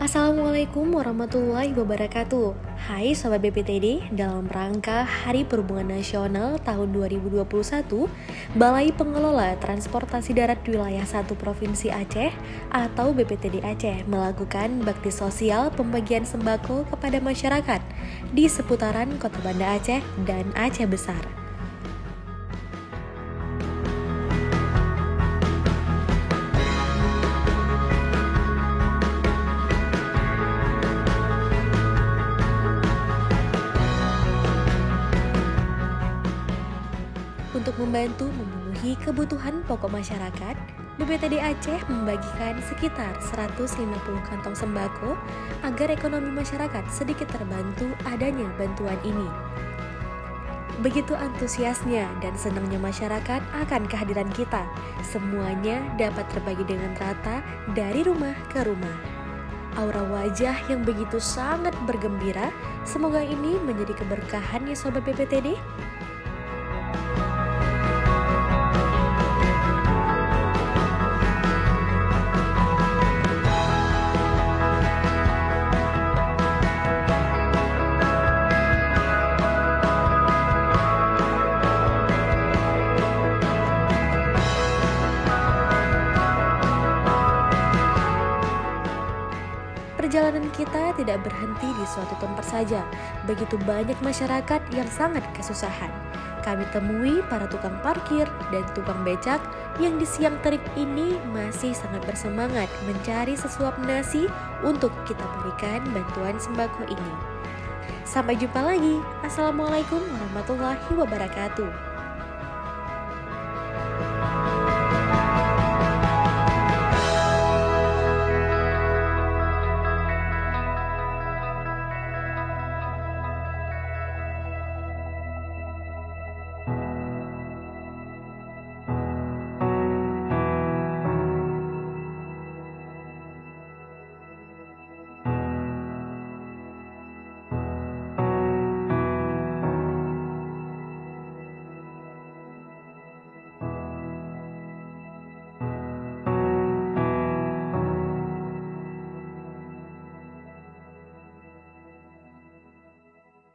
Assalamualaikum warahmatullahi wabarakatuh. Hai Sobat BPTD, dalam rangka Hari Perhubungan Nasional tahun 2021, Balai Pengelola Transportasi Darat Wilayah 1 Provinsi Aceh atau BPTD Aceh melakukan bakti sosial pembagian sembako kepada masyarakat di seputaran Kota Banda Aceh dan Aceh Besar. Untuk membantu memenuhi kebutuhan pokok masyarakat, BPTD Aceh membagikan sekitar 150 kantong sembako agar ekonomi masyarakat sedikit terbantu adanya bantuan ini. Begitu antusiasnya dan senangnya masyarakat akan kehadiran kita, semuanya dapat terbagi dengan rata dari rumah ke rumah. Aura wajah yang begitu sangat bergembira, semoga ini menjadi keberkahan ya Sobat BPTD. Perjalanan kita tidak berhenti di suatu tempat saja. Begitu banyak masyarakat yang sangat kesusahan. Kami temui para tukang parkir dan tukang becak yang di siang terik ini masih sangat bersemangat mencari sesuap nasi untuk kita berikan bantuan sembako ini. Sampai jumpa lagi. Assalamualaikum warahmatullahi wabarakatuh.